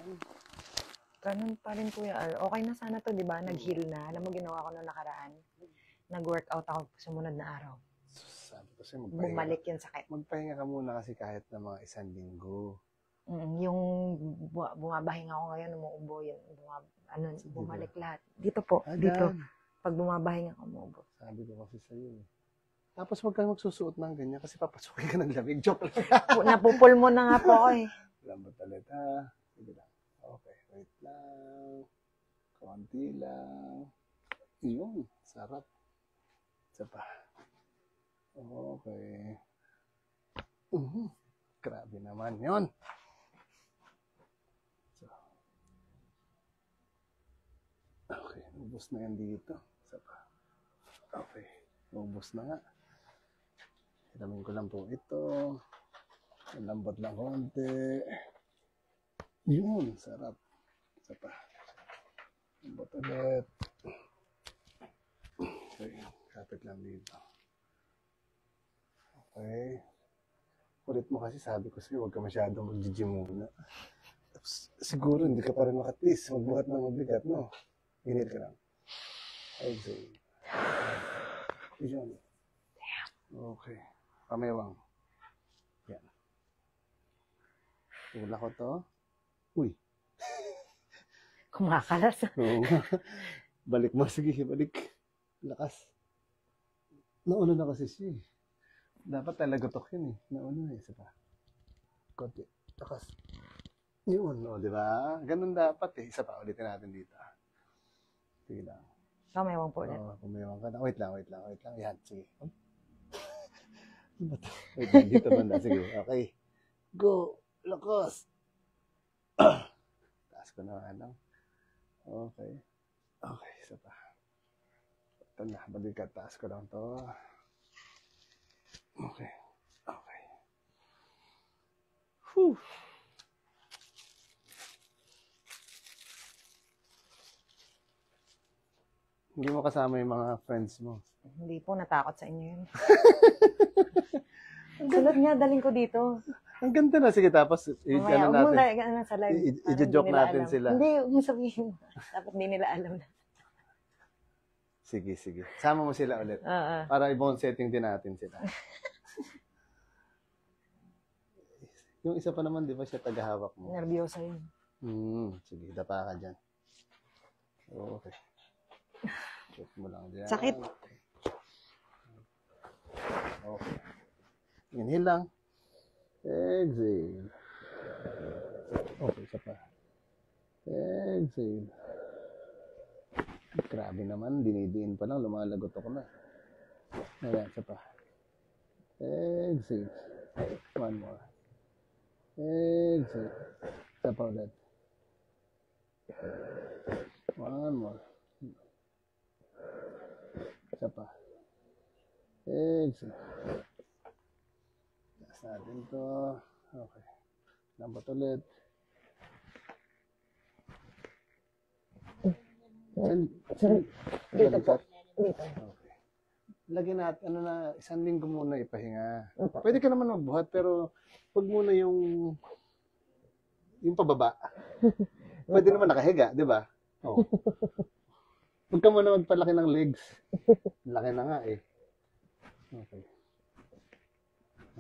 yan. Ganun pa rin, Kuya Al. Okay na sana to, di ba? Nag-heal na. Alam mo, ginawa ko nung nakaraan. Nag-workout ako sumunod na araw. Sabi ko sa'yo, Bumalik yung sakit. magpahinga ka muna kasi kahit na mga 1 linggo. Yung bumabahinga ako ngayon, umuubo yun. Bumalik lahat. Dito po, dito. Pag bumabahinga ako, umuubo. Sabi ko kasi sa'yo. Tapos huwag kang magsusuot ng ganyan kasi papasukin ka ng lamig. Joke lang. Napupul mo na nga po ako eh. Lambot ulit ha. Sige lang. Okay, wait lang. Konti lang. Yun, sarap. Isa pa. Okay. Grabe naman yun. So. Okay, ubos na yan dito. Isa pa. Okay, ubos na nga. Hiramin ko lang po ito. Lambot lang konti. Yun, sarap. Isa pa. Lambot ulit. Okay, kapit lang dito. Okay. Ulit mo kasi sabi ko sa'yo, huwag ka masyadong mag-gym muna. Tapos, siguro hindi ka pa rin makatis. Magbuhat ng mabigat, no? Init ka lang. Exhale. Yun. Okay. Pamewang. Yan. Tula ko to. Uy. Kumakalas. Oo. Balik mo. Sige, balik. Lakas. Nauna na kasi siya eh. Dapat talaga tok yun eh. Nauna eh. Isa pa. Konti. Lakas. Yun, o, di ba? Ganun dapat eh. Isa pa. Ulitin natin dito. Sige lang. Kamewang po ulit. Oo, kumewang ka na. Wait lang. Yan, sige. Wait lang, dito banda. Sige, okay. Go. Lakas. Taas ko na lang. Okay. Okay, isa pa. Ito na, balik ka. Taas ko lang to. Okay. Okay. Whew. Hindi mo kasama yung mga friends mo. Hindi po, natakot sa inyo yun. Sunod nga, daling ko dito. Ang ganda na. Sige, tapos Mamaya, huwag mo sa live. i-joke natin sila. Hindi, huwag mo sabihin. Dapat hindi nila alam na. Sige. Sama mo sila ulit. Para ibang setting din natin sila. Yung isa pa naman, di ba siya tagahawak mo? Nervyosa yun. Sige, dapa ka dyan. Okay. Check mo lang dyan. Sakit. Okay. Inhale lang. Exhale. Okay, isa pa. Exhale. Grabe naman, dinidiin pa lang, lumalagot ako na. Ayan, isa pa. Exhale. One more. Exhale. Isa pa ulit. One more. Isa pa. Exhale. Taas natin to. Okay. Lambot ulit. Dito po. Dito. Okay. Lagyan natin, 1 linggo muna ipahinga. Pwede ka naman magbuhat, pero huwag muna yung pababa. Pwede naman nakahiga, di ba? Oh. Huwag ka muna magpalaki ng legs. Laki na nga eh. Okay.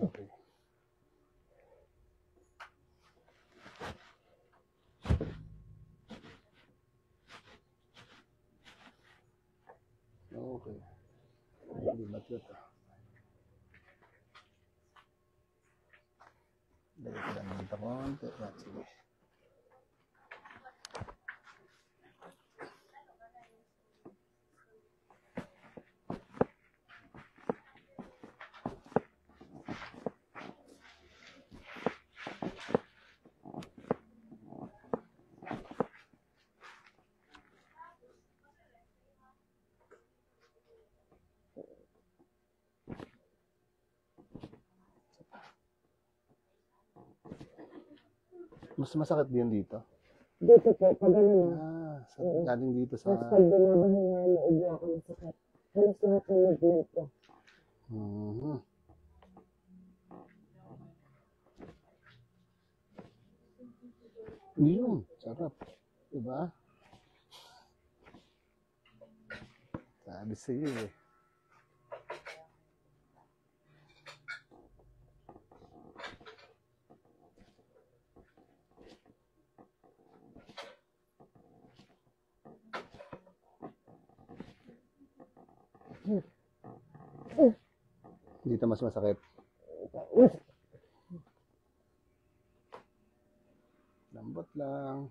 Okay. Okay. Hindi ba ito? Dali ko lang dito konti. Sige. Mas masakit din dito. Dito po, pag ano na. Galing dito sa... Mas pag binabahinga, naubo ako ng sakit. Halos lahat ng movement ko. Yun, sarap. Diba? Sabi sa'yo eh. Dito mas masakit. Lambot lang.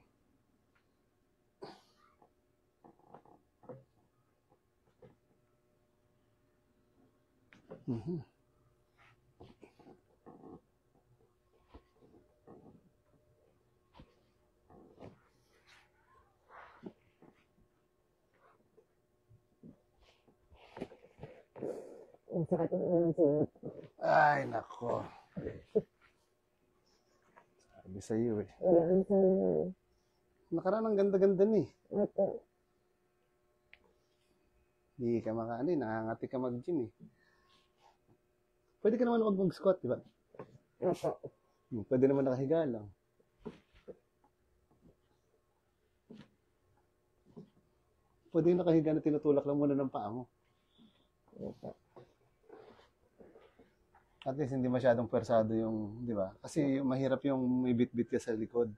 Ang sakit ng ulo. Ay, nako. Sabi sa'yo eh. Wala sa inyo. Nakaraan ang ganda-ganda ni. Opo. Hindi ka makaano eh. Nakangati ka mag-gym eh. Pwede ka naman wag mag-squat, di ba? Opo. Pwede naman nakahiga lang. Pwede yung nakahiga na tinutulak lang muna ng paa mo. Opo. At least hindi masyadong pwersado yung, di ba? Kasi mahirap yung may bit-bit ka sa likod.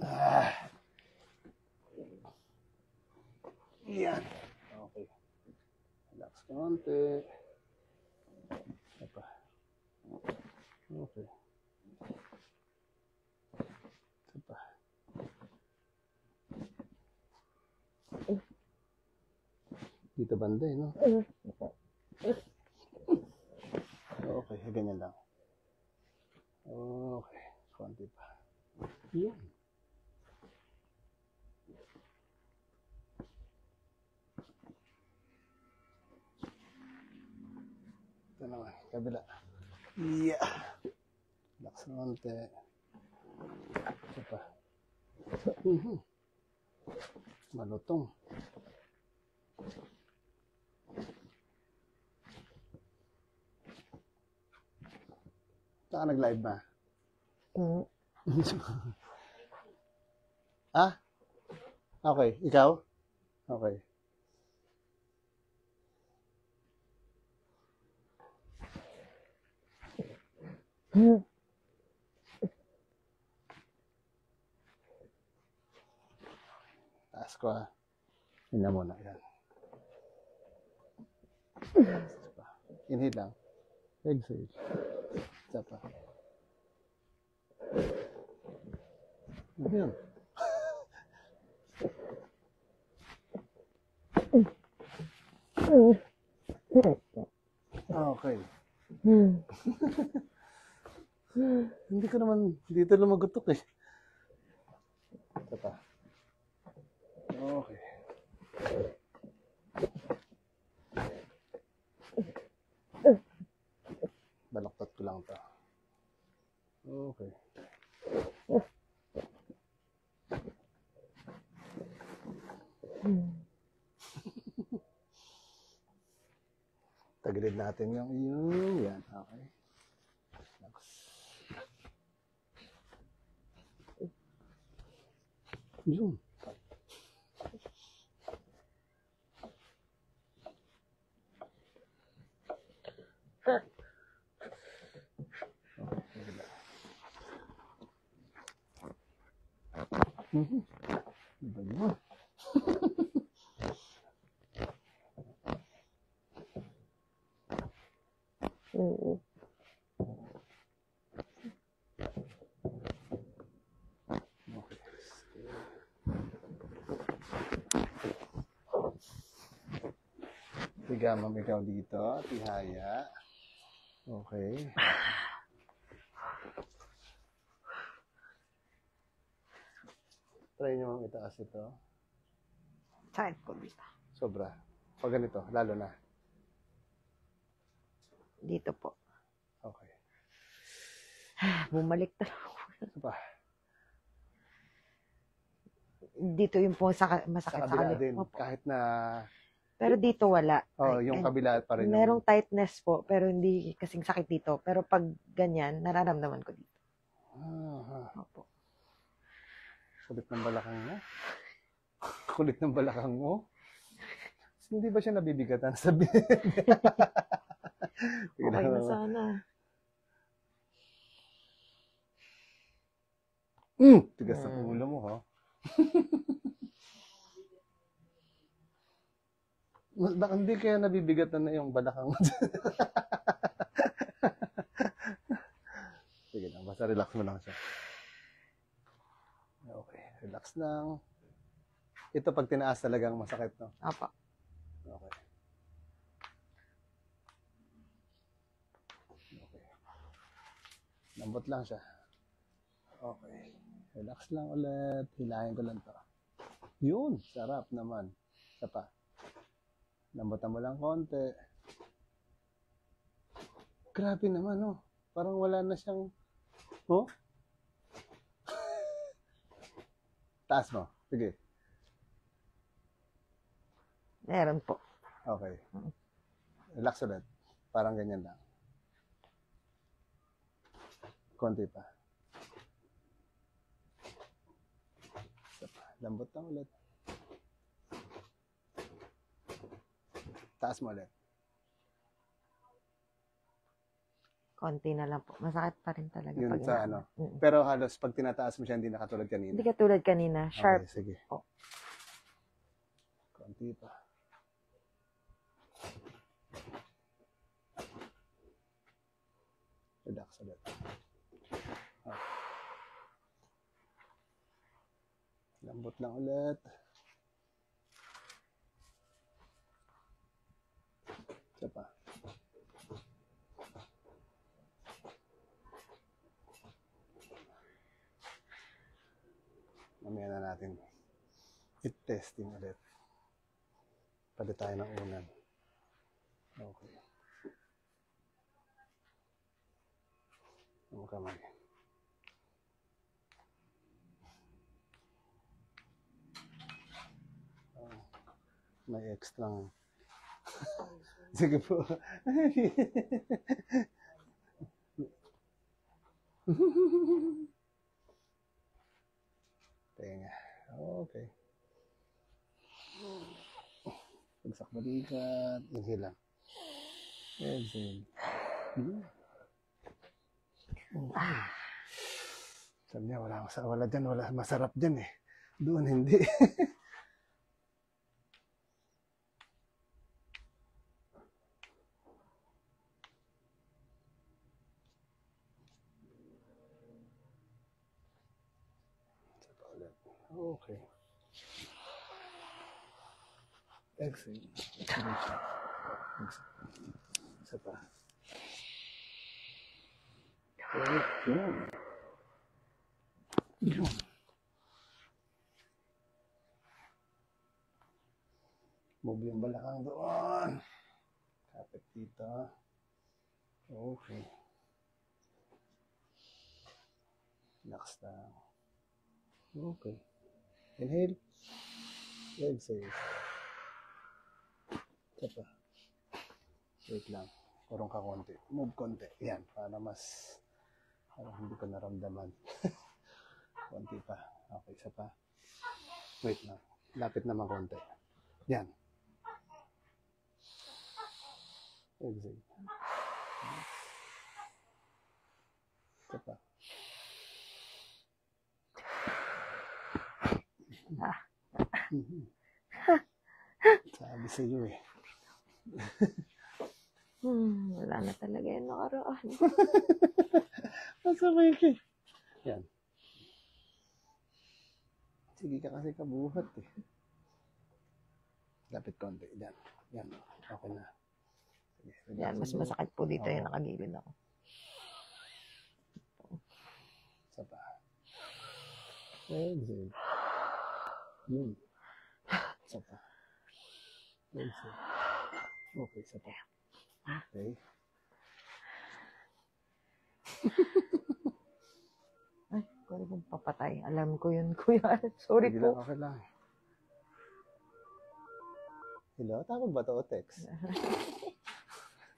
Ah. Yan. Okay. Relax konti. Apa. Okay. Apa. Dito banda eh, no? Okay, ganyan lang. Okay, konti pa. Yun. Ito naman, kabila. Yeah. Relax na konti. Ito pa. Malutong. Saan ka nag-live ba? Ah? Okay. Ikaw? Okay. Taas ko ah. Yun na muna. Yan. Inhale lang. Exhale. Isa pa. Yan. Okay. Hindi ko naman dito lumagutok eh. Isa pa. Okay. Balaktot ko lang to. Okay. Tagilid natin yung yan. Okay. Yun. Iba yun. Tiga mamigaw dito. Tihaya. Okay. Try nyo mang itaas ito. Sakit ko dito. Sobra. Pag ganito, lalo na. Dito po. Okay. Bumalik talaga. Ito pa. Dito yung po Sa masakit sa kabila kabila. din. Opo. Kahit na, Pero dito wala. oh, yung kabila pa rin. Merong tightness po, pero hindi kasing sakit dito. Pero pag ganyan, nararamdaman ko dito. Opo. Kulit ng balakang mo. Kulit ng balakang mo. Hindi ba siya nabibigatan? Sabi. Okay na sana. Tigas ng ulo mo, ha? Baka hindi kaya nabibigatan na yung balakang mo. Sige lang, basta relax mo lang siya. Okay, relax lang. Ito pag tinaas talagang masakit, no? Opo. Okay. Okay. Lambot lang siya. Okay. Relax lang ulit. Hilahin ko lang to. Yun, sarap naman. Isa pa. Lambutan mo lang konti. Grabe naman, oh. Parang wala na siyang... Oh? Taas mo. Sige. Meron po. Okay. Relax ulit. Parang ganyan lang. Konti pa. Isa pa. Lambot lang ulit. Taas mo ulit. Konti na lang po. Masakit pa rin talaga. Yun pag sa ano. Pero halos pag tinataas mo siya, hindi nakatulad kanina. Hindi katulad kanina. Sharp. Okay, sige. Po. Konti pa. Relax ulit. Okay. Lambot lang ulit. Isa pa. Mamaya na natin i-testing ulit. Pwede tayo ng unan. Okay. Ang kamay. Oh, may extrang. Sige po. Tenga. Okay. Pagsak balikat. Inhale lang. Exhale. Okay. Sabi niya, wala dyan, wala masarap dyan eh. Doon hindi. Okay. Exhale. Exhale. Isa pa. Yun. Yun. Move yung balakang doon. Kapit dito. Okay. Relax lang. Okay. Inhale. Exhale. Isa pa. Wait lang. Kurong ka konti. Move konti. Yan. Para mas... Parang hindi ko naramdaman. Konti pa. Okay. Isa pa. Wait lang. Lapit naman konti. Yan. Exhale. Isa pa. Sabi sa iyo eh. Wala na talaga yung nakaraan. Masabay ka. Yan. Sige ka kasi kabuhat eh. Lapit konti. Yan. Yan. Okay na. Sige, Yan, mas masakit po dito yung nakagilid ako. Isa pa. Exhale. Yun. Isa pa. Exhale. Okay, isa pa. Okay. Ay, kung kong papatay. Alam ko yun, kuya. Sorry Sige po. lang, okay lang. Hello? Tawag ba to o text?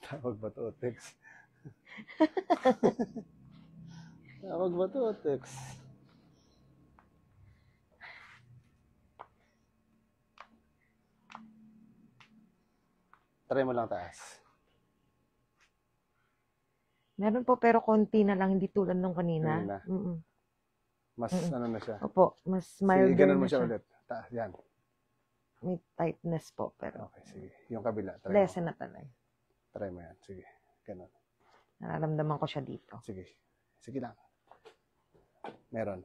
Tawag ba to o text? Tawag ba Patutux. Try mo lang taas. Meron po, pero konti na lang, hindi tulad nung kanina. Kanina. Mm-mm. Mas ano na siya. Opo, mas Sige, milder ganun mo na siya siya. ulit. Taas, yan. May tightness po, pero Okay, sige. Yung kabila, try mo. lessen na talaga. Try mo yan. Sige, ganun. Nararamdaman ko siya dito. Sige. Sige lang. Meron.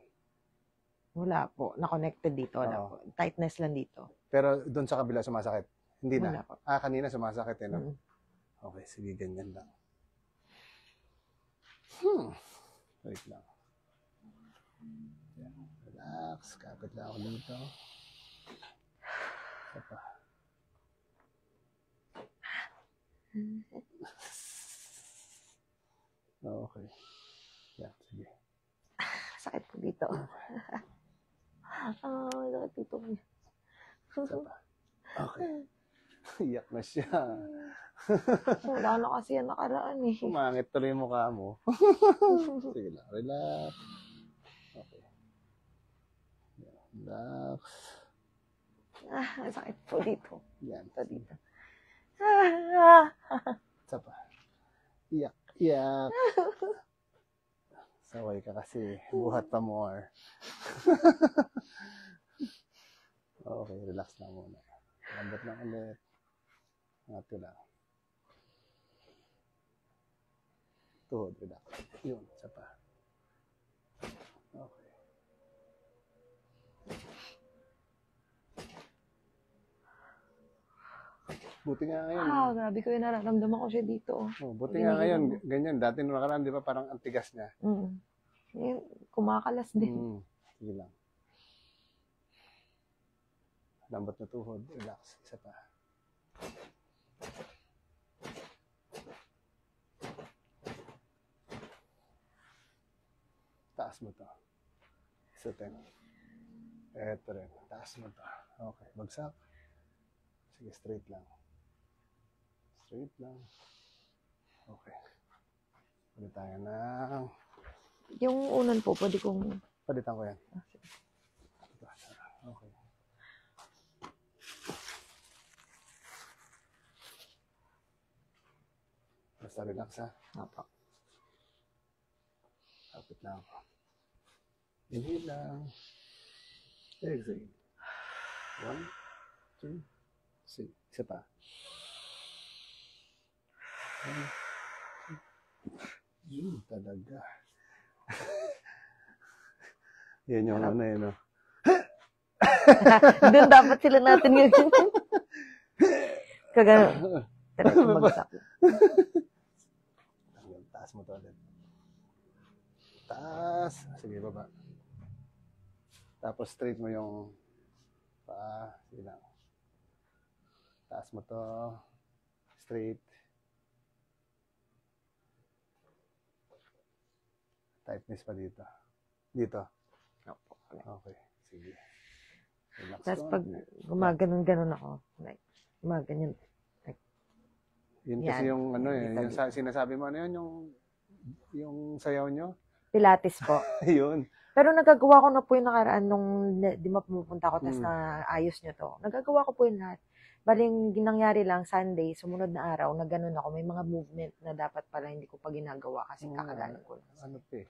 Wala po, na-connected dito. Wala Oo. po. Tightness lang dito. Pero doon sa kabila sumasakit. Hindi na. Wala po. Kanina sumasakit eh, no? Mm. Okay, sige, ganyan lang. Wait lang. Yan. Relax. Kapit lang ako dito. Isa pa. Okay. Yan, sige. Sakit po dito. Sakit dito. Isa pa. Okay. Iyak na siya. Wala na kasi yan nakaraan eh. Pumangit tuloy yung mukha mo. Sige lang. Relax. Okay. Yan, relax. Sakit po dito. Yan. Ito dito. Isa pa. Iyak. Iyak. Saway ka kasi. Buhat pa more. Okay, relax lang muna. Lambot lang ulit. Angat ko lang. Tuhod, relax. Yun, isa pa. Okay. Buti nga ngayon. Grabe ko yung nararamdaman ko siya dito. Buti nga ngayon, ganyan. Dati nung nakaraan, di ba parang antigas niya? Kumakalas din. Sige lang. Lambot na tuhod. Relax. Isa pa. Taas mo to. Isa tayo. Eto rin. Taas mo to. Okay. Bagsak. Sige, straight lang. Straight lang. Okay. Ulit tayo ng... Yung unan po, pwede kong... Palitan ko yan. Okay. Basta relax ha. Opo. Kapit na ako. Inhale lang. Exhale. 1, 2, 3. Isa pa. 1, 2. Yun talaga. Yan yung ano yun, no? Doon dapat sila natin ngayon. Kagano. Talagang bagsak. Taas mo to ulit. Taas. Sige, baba. Tapos straight mo yung paa. Sige lang. Taas mo to. Straight. Tightness pa dito. Dito. Okay. Sige. Relax. Tapos pag gumaganon-ganon ako, like, gumaganyan. Yun kasi yung ano eh, yung sinasabi mo, ano yun, yung sayaw nyo? Pilates po. Yun. Pero nagagawa ko na po yung nakaraan nung di ba pumupunta ako, tapos na ayos nyo to. Nagagawa ko po yung lahat. Baling ginangyari lang, Sunday, sumunod na araw, na ganun ako. May mga movement na dapat pala hindi ko pa ginagawa kasi kakagaling ko lang. Ano pa eh.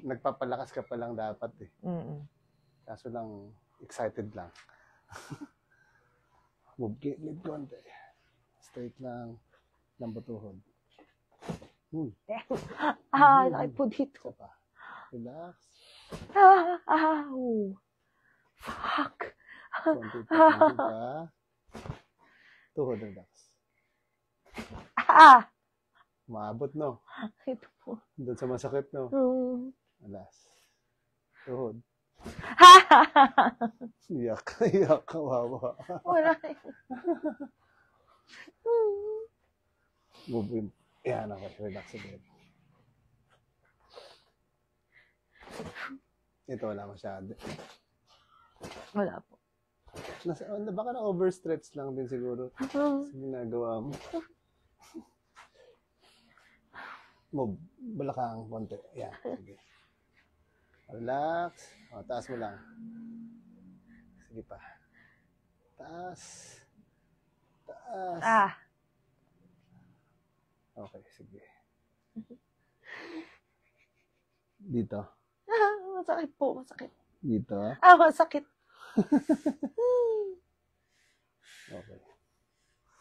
Nagpapalakas ka pa lang dapat eh. Kaso lang, excited lang. Move gilid konti. Straight lang. Lambutuhod. Sakit po dito. Isa pa. Relax. Fuck. Konti pa. Tuhod, relax. Maabot, no? Ito po. Doon sa masakit, no? Alas. Tuhod. Iyak. Iyak. Kawawa. Wala. Move in. Yan, okay. Relax again. Ito, wala masyado. Wala po. Baka na-overstretch lang din siguro. Sa ginagawa mo. Move. Balakang konti. Yan. Sige. Relax. O, taas mo lang. Sige pa. Taas. Taas. Ah. Okay, sige. Dito. Masakit po, masakit. Dito. Masakit. Okay.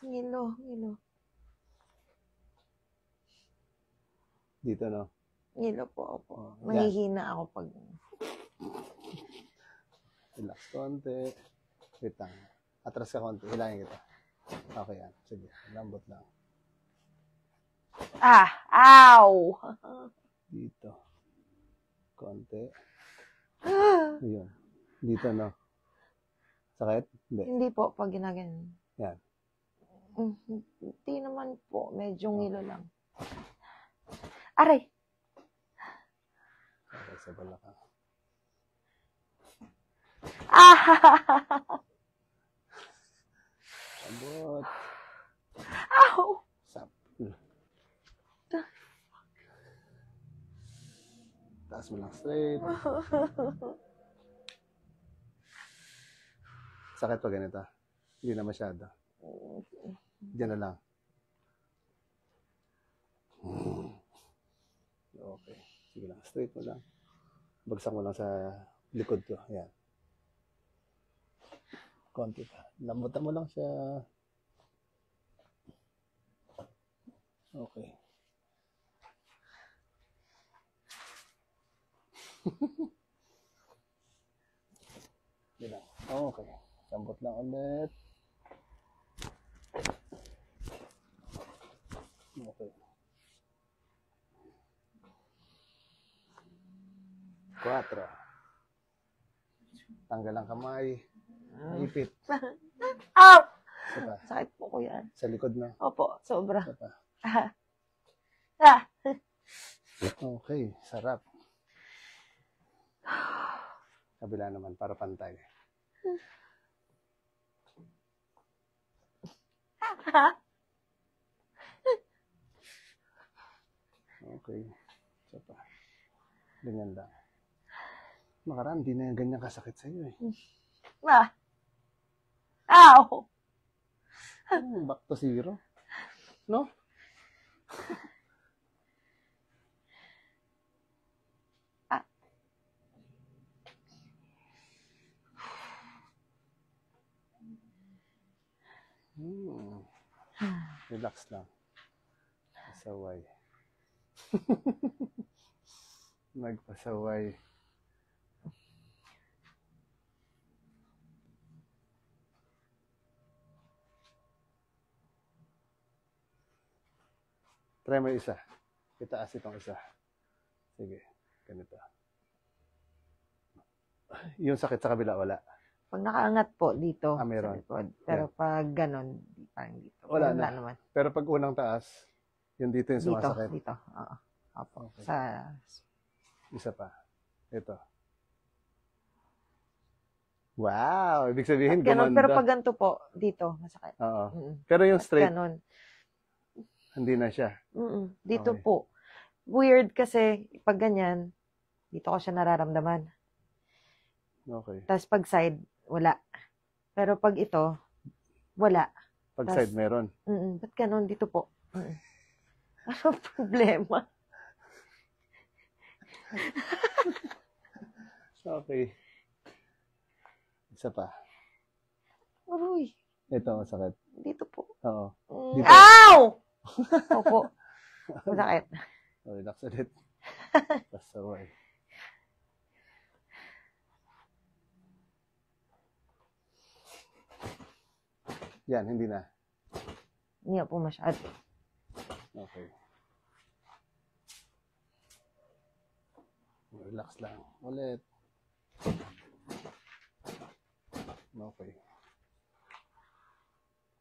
Ngilo. Dito, no? Ngilo po ako. Oh, Mahihina ako pag... Relax konti. Wait lang. Atras ka konti. Hilangin kita. Okay yan. Sige. Lambot lang. Ow! Dito. Konti. Ayun. Dito, no? Sakit? Hindi. Hindi po, pag ginaganyan. Yan. Hindi naman po. Medyo ngilo lang. Aray! Okay, sa balakang. Abot. Ow! Sap. Taas mo lang straight. Sakit pa ganito. Hindi na masyado. Diyan na lang. Okay. Sige lang. Straight mo lang. Bagsak mo lang sa likod ko. Ayan. Konti pa. Lambutan mo lang siya. Okay. Yan lang. Okay. Lambot lang ulit. Okay. 4. Tanggal ang kamay. Ipit. Ow! Isa pa. Sakit po ko yan. Sa likod na. Opo, sobra. Isa pa. Ah! Okay. Sarap. Kabila naman para pantay. Okay. Isa pa. Ganyan lang. Makaraan, di na yung ganyan kasakit sa'yo eh. Ow! Back to zero. No? Relax lang. Pasaway. Nagpasaway. Try mo isa. Itaas itong isa. Sige. Ganito. Yung sakit sa kabila, wala. Pag nakaangat po dito Meron. sa likod. Pero pag ganon, parang dito. Wala Ganun na. lang naman. Pero pag unang taas, yung dito yung sumasakit. Dito. Oo. Opo. Okay. Sa... Isa pa. Ito. Wow! Ibig sabihin, Ganon. gumanda. Pero pag ganito po, dito, masakit. Oo. Pero yung straight, Ganon. hindi na siya. Dito Okay. po. Weird kasi, pag ganyan, dito ko siya nararamdaman. Okay. Tapos pag side, wala. Pero pag ito, wala. Pag Tas- side, meron. Ba't ganon dito po? Ano problema? Okay. Isa pa. Uy, Ito, sakit. dito po. Oo. Dito. Ow! Opo. Masakit. Relax ulit. Pasaway. Yan, hindi na. Hindi na po masyado. Okay. Relax lang. Ulit. Okay.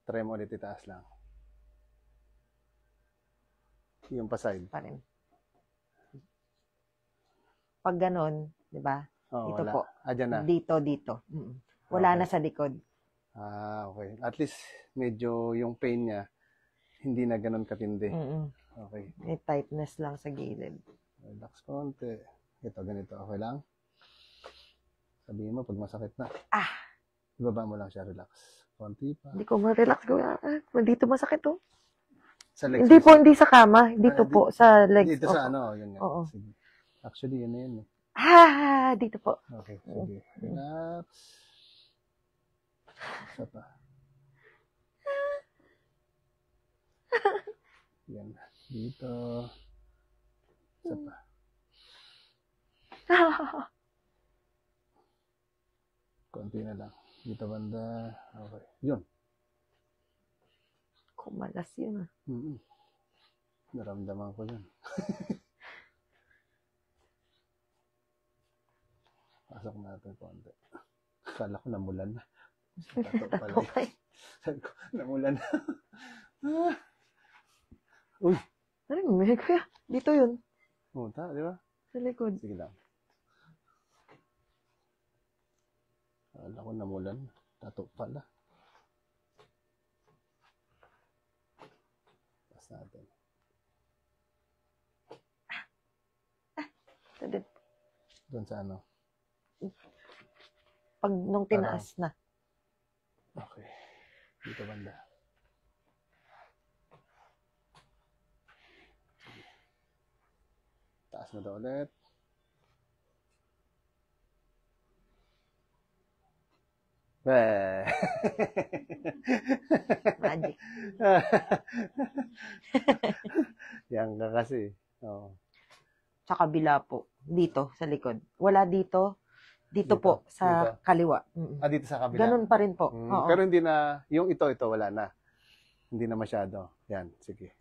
Try mo ulit itaas lang. Yung pa side. Pa rin. Pag ganon, di ba? Oh, Dito wala. po. Dyan na. Dito. Wala Okay. na sa likod. Okay. At least, medyo yung pain niya, hindi na ganun katindi. Okay. May tightness lang sa gilid. Relax konti. Ito, ganito. Okay lang? Sabihin mo, pag masakit na. Ah! Ibaba mo lang siya, relax. Konti pa. Hindi ko ma-relax kuya. Dito masakit oh. Sa legs. Hindi po, hindi sa kama. Dito po, sa legs. Dito sa Opo. ano, yun nga. Oo. Sige. Actually, yun na yun eh. Dito po. Okay, sige. Relax. Isa pa. Yan. Dito. Isa pa. Konti na lang. Dito banda. Okay. Yun. Kumalas yun ah. Naramdaman ko yun. Pasok natin konti. Akala ko namulan na. Tato pala yun. Sabi ko, namulan na. Uy! Ano yung kuya? Dito yun. Pumunta, di ba? Sa likod. Sige lang. Akala ko namulan. Tato pala. Pas natin. Ito din. Doon sa ano? Pag nung tinaas na. Okay. Dito banda. Taas mo daw ulit. Magic. Yan ka kasi. Oo. Sa kabila po. Dito, sa likod. Wala dito. Dito po, sa dito. kaliwa. Dito sa kabila. Ganun pa rin po. Oo. Pero hindi na, yung ito, wala na. Hindi na masyado. Yan, sige.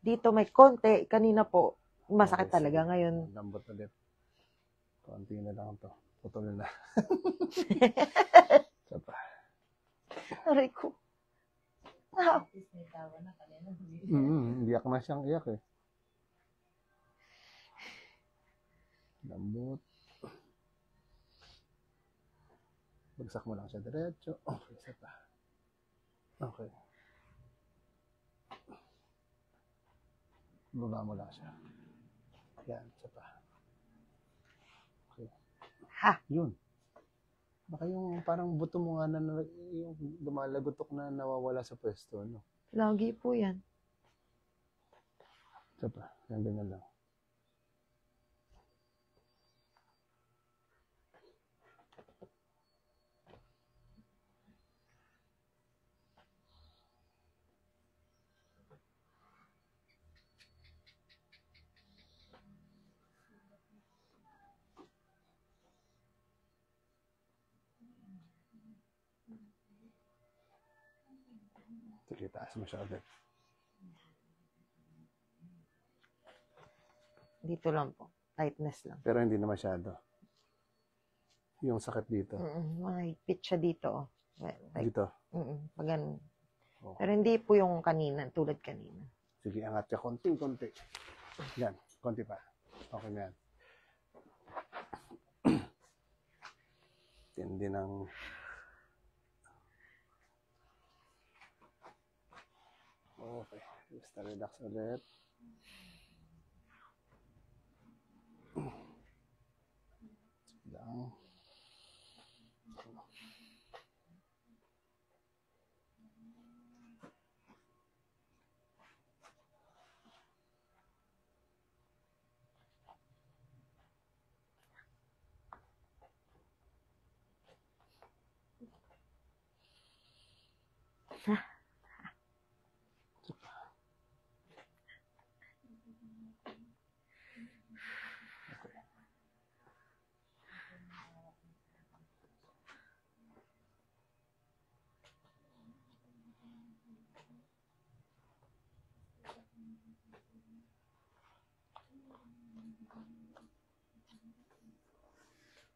Dito may konti. Kanina po, masakit Okay, talaga sige. ngayon. Lambot ulit. Konti na lang ito. Putol na. Isa pa. Aray ko. Iyak na siyang iyak eh. Lambot. Bagsak mo lang siya diretso. Okay, isa pa. Okay. Baba mo lang siya. Yan, isa pa. Okay. Ha? Yun. Baka yung parang buto mo nga na yung lumalagotok na nawawala sa pwesto, no? Lagi po yan. Isa pa. Yan, ganyan lang. Sige, taas mo siya ulit. Dito lang po. Tightness lang. Pero hindi na masyado. Yung sakit dito. Mahigpit siya dito. Oh. Like, Dito. Pag ganun. Okay. Pero hindi po yung kanina, tulad kanina. Sige, angat ka konti. Yan, konti pa. Okay na yan. Tindi ng... Okay, basta relax ulit. Lang.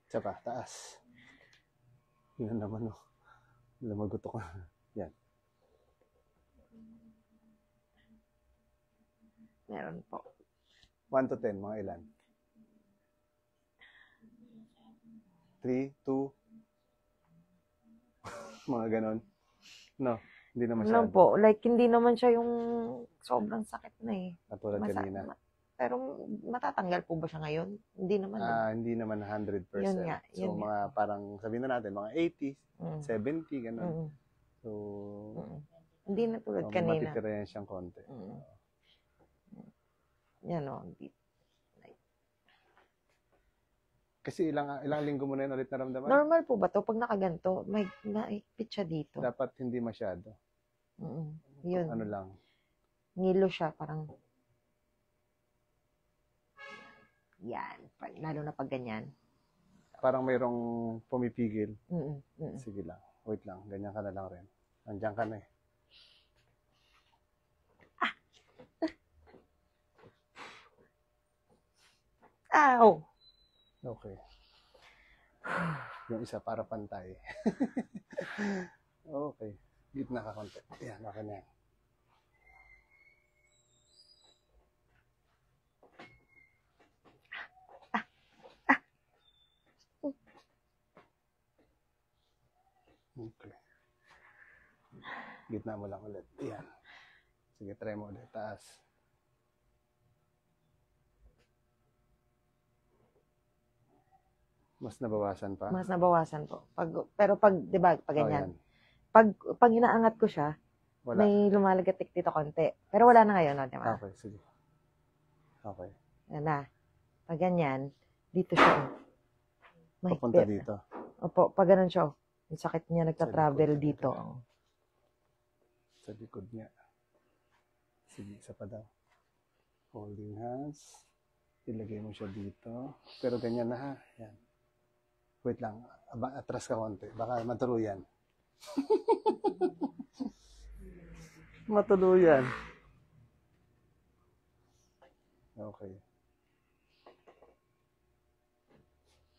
Isa pa, taas. Yun naman, oh. Lumagotok na. Yan. Meron po. 1 to 10, mga ilan? 3, 2, mga ganon. No, hindi na masyado. Ano po, like hindi naman siya yung sobrang sakit na eh. Katulad kanina. Pero matatanggal po ba siya ngayon? Hindi naman. Hindi naman 100%. Yun nga, so, yun mga parang, sabihin na natin, mga 80, 70, ganun. Mm. So, Hindi na tulad may kanina. matitira yan siyang konti. Yan o. Kasi ilang linggo mo na yun ulit naramdaman? Normal po ba to? Pag nakaganto, may naipit siya dito. Dapat hindi masyado. Yun. Ano lang. Ngilo siya, parang yan. Lalo na pag ganyan. Parang mayroong pumipigil. Sige lang. Wait lang. Ganyan ka na lang rin. Andiyan ka na eh. Oh. Okay. Yung isa para pantay. Okay. Gitna ka konti. Yan, okay na yan. Okay. Gitna mo lang ulit. Yan. Sige, try mo ulit. Taas. Mas nabawasan pa? Mas nabawasan po. Pero pag, di ba, pag ganyan. yan. Pag hinaangat ko siya, Wala. may lumalagatik dito konti. Pero wala na ngayon, no, di ba? Okay, sige. Okay. Yan na. Pag ganyan, dito siya. Papunta dito. Opo, pag ganun siya. Yung sakit niya nagta-travel likod. dito. Sa likod niya. Sige, isa pa daw. Holding hands. Ilagay mo siya dito. Pero ganyan na ha. Yan. Wait lang. Atras ka konti. Baka matuluyan. Matuluyan. Okay.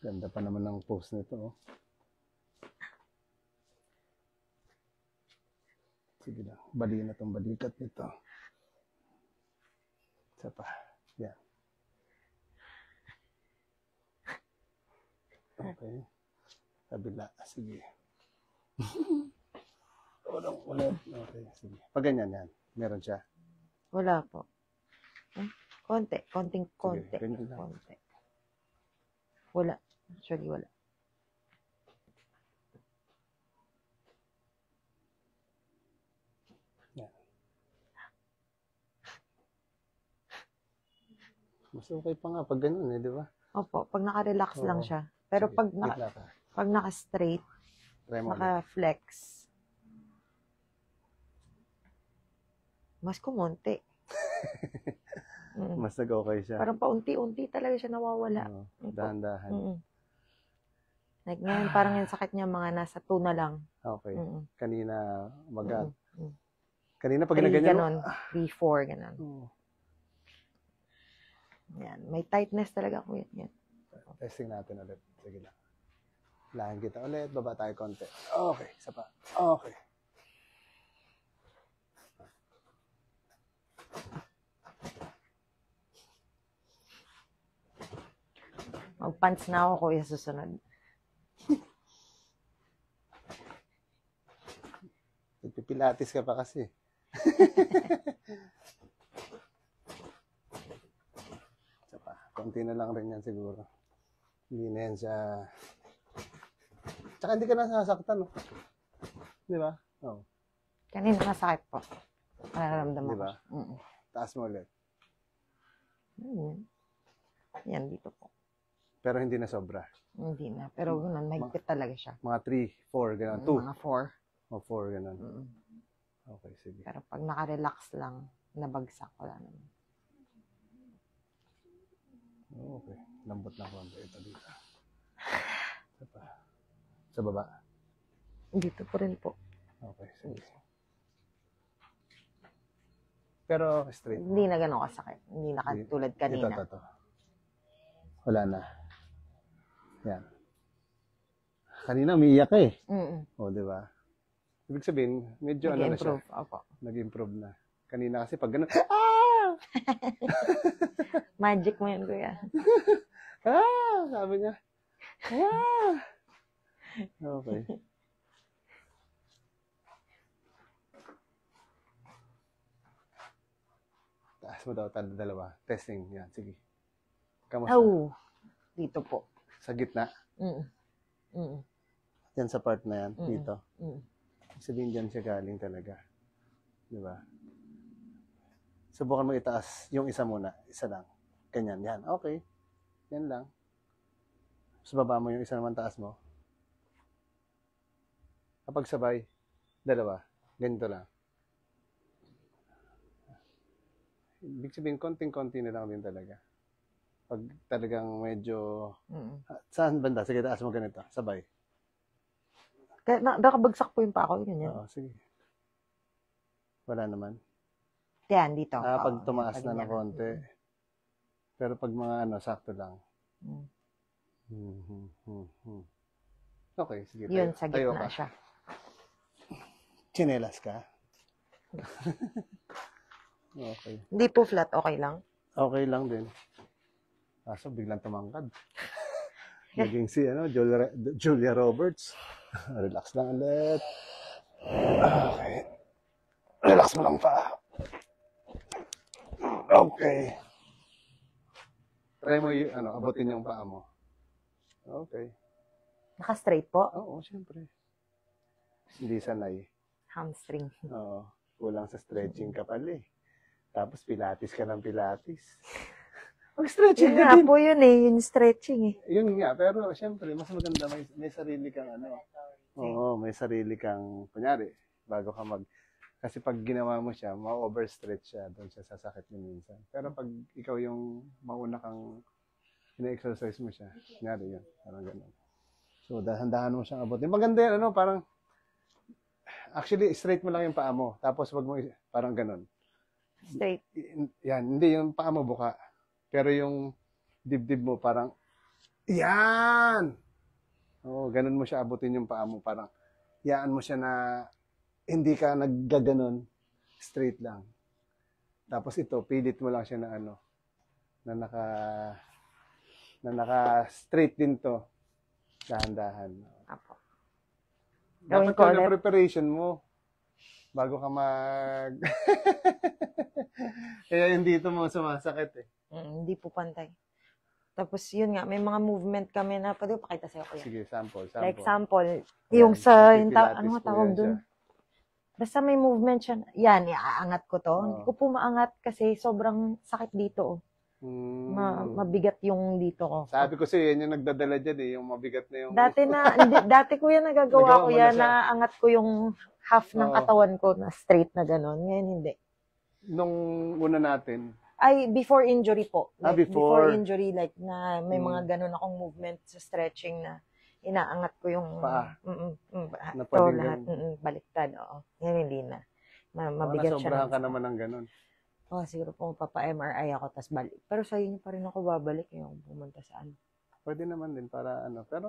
Ganda pa naman ng pose nito. Oh. Sige lang. Bali na itong balikat nito. Isa pa. Yan. Okay. Kabila. Sige. Ulit. Okay. Sige. Pag ganyan yan. Meron siya. Wala po. Konti. Konti. Sige, ganyan lang. Konti. Wala. Actually, wala. Yan. Mas okay pa nga pag ganun eh, di ba? Opo. Pag naka-relax lang siya. Pero Sige, pag naka-straight, try mo ulit. naka-flex, mas kumonti. Mas nag-okay siya. Parang paunti-unti talaga siya nawawala. Dahan-dahan. Like ngayon, parang yung sakit niya mga nasa 2 na lang. Okay. Kanina, magat. Mm. Kanina pag 3 ginaganyan ganon. 3, 4, ganon. Yan. May tightness talaga ko yan. Testing natin ulit. Sige lang. Lahan kita ulit. Baba tayo konti. Okay. Isa pa. Okay. Mag-pants na ako kuya susunod. Pipilates ka pa kasi. Isa pa. Konti na lang rin yan siguro. Hindi na yan siya. Tsaka hindi ka nasasaktan, no? Di ba? Oo. Kanina masakit po. Nararamdaman Di ba? ko. Taas mo ulit. Yan, dito po. Pero hindi na sobra. Hindi na. Pero ganun, mahigpit talaga siya. Mga 3, 4, gano'n. 2. Mga 4. O 4, gano'n. Okay, sige. Pero pag naka-relax lang, nabagsak, wala naman. Okay. Lambot na konti. Ito dito. Isa pa. Sa baba. Dito po rin po. Okay, sige. Pero straight. Hindi na ganun kasakit. Hindi na katulad kanina. Ito. Wala na. Yan. Kanina umiiyak ka eh. O, di ba? Ibig sabihin, medyo ano na siya. Nag-improve. Opo. Nag-improve na. Kanina kasi pag gano'n, Magic mo yan, kuya. sabi niya. Okay. Taas mo daw, dalawa. Testing. Yan, sige. Kamusta? Oh, dito po. Sa gitna. Mm. Mm. Yan sa part na yan, Mm. dito. Mm. Sabihin dyan siya galing talaga. Di ba? Subukan mo itaas yung isa muna. Isa lang. Ganyan. Yan. Okay. Yan lang. Tapos baba mo yung isa naman taas mo. Kapag sabay, dalawa. Ganito lang. Ibig sabihin, konting-konti na lang din talaga. Pag talagang medyo... Mm. Saan banda? Sige, taas mo ganito. Sabay. Kaya nakabagsak po yung pa ako. Yun yan. Oo, sige. Wala naman. Yan, dito. Pag Oo, tumaas yan, na ng ganyan. konti. Pero pag mga sakto lang. Mm. Okay, sige. Yun, sa tayo gitna ka. siya. Chinelas ka? Okay. Hindi po flat, okay lang. Okay lang din. Kaso biglang tumangkad. Naging si Julia Roberts. Relax lang ulit. Okay. Relax mo lang pa. Okay. Try mo abutin yung paa mo. Okay. Naka-straight po. Oo, syempre. Hindi sanay. Hamstring. Oo. Kulang sa stretching ka pala eh. Tapos pilates ka ng pilates. Mag-stretching Yun ka nga din. po yun eh, yung stretching eh. Yun nga, pero syempre, mas maganda may sarili kang Oo, may sarili kang, kunyari, bago ka kasi pag ginawa mo siya, ma-overstretch siya, doon siya sasakit niya minsan. Pero pag ikaw yung mauna kang ina-exercise mo siya, kunyari yun, parang gano'n. So, dahan-dahan mo siyang abutin. Maganda yan, parang, actually, straight mo lang yung paa mo, tapos wag mo, parang gano'n. Straight. Yan, hindi yung paa mo buka. Pero yung dibdib mo parang, yan! Oo, ganun mo siya abutin yung paa mo. Parang, yaan mo siya na hindi ka naggaganon, straight lang. Tapos ito, pilit mo lang siya na na naka-straight din to. Dahan-dahan. Apo. Dapat Gawin ko yun ang ulit. preparation mo. Bago ka Kaya hindi ito mga sumasakit eh. Hindi po pantay. Tapos yun nga, may mga movement kami na, pwede ko pakita sa'yo kuya. Sige, sample. Like sample, Ayan, yung sa, pilates ano nga po tawag yan dun? siya. Basta may movement siya. Yan, iaangat ko to. Oo. Hindi ko po maangat kasi sobrang sakit dito. Mabigat yung dito ko. Sabi ko sa'yo, yan yung nagdadala dyan eh, yung mabigat na yung... Dati ko yan nagagawa Nagawa ko mo yan, na siya. naangat ko yung half ng Oo. katawan ko na straight na gano'n. Ngayon hindi. Nung una natin, Ay, before injury po. Like, before. injury, like na may mga ganun akong movement sa stretching na inaangat ko yung Paa. Na to pwedeng lahat. Baliktad, oo. Ngayon hindi na. Mabigat siya. nasobrahan ka naman ng ganun. Siguro po mapapa-MRI ako, tas balik. Pero sa inyo pa rin ako babalik yung pumunta sa ano. Pwede naman din para pero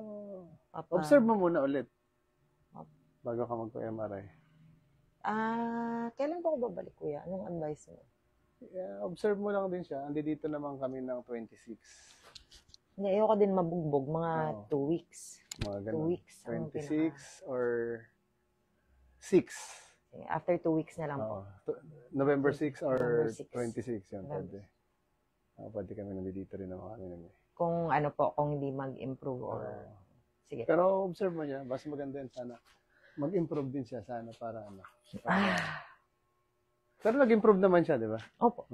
Papa, observe mo muna ulit bago ka magpa-MRI. kailan po ako babalik, kuya? Anong advice mo? Observe mo lang din siya. Andi dito naman kami ng 26. Hindi, ayoko din mabugbog. Mga Oo. 2 weeks. Mga 2 ganun. weeks. ang 26 or 6. After 2 weeks na lang po. November 6 or November 6. 26 yan. Pwede. Pwede kami nandito rin naman kami nun eh. Kung ano po, kung hindi mag-improve or... Sige. Pero observe mo niya, mas maganda yan sana. Mag-improve din siya sana para Pero nag-improve naman siya, di ba? Opo.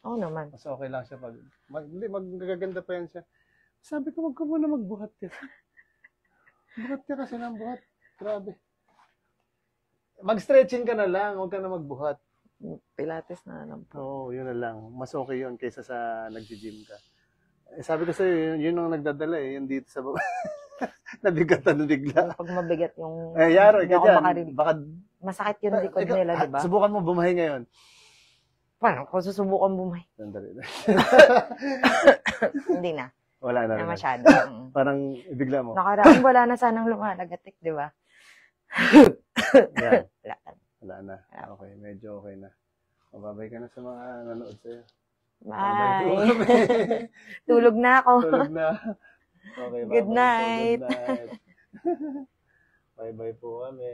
Oo naman. Mas okay lang siya pag... Hindi, magaganda pa yan siya. Sabi ko, wag ka muna magbuhat ka. Buhat ka kasi ng buhat. Grabe. Mag-stretching ka na lang, huwag ka na magbuhat. Pilates na lang po. Oo, yun na lang. Mas okay yun kaysa sa nag-gym ka. Sabi ko sa'yo, yun ang nagdadala eh, yun dito sa baba. Nabigatan na bigla. Pag mabigat yung... Yari hindi ka ako dyan. makarinig. Baka... Masakit yung likod nila, di ba? Subukan mo bumahay ngayon. Paano kung susubukan bumahay? Sandali na. Hindi na. Wala na. Na rin. masyado. Parang bigla mo. Nakaraan, wala na sanang lumalagatik, di ba? Yan. Wala. Wala na. Okay, medyo okay na. Mababay ka na sa mga nanonood sa'yo. Bye. Tulog na ako. Tulog na. Okay, Good night. Good night. Bye-bye po kami.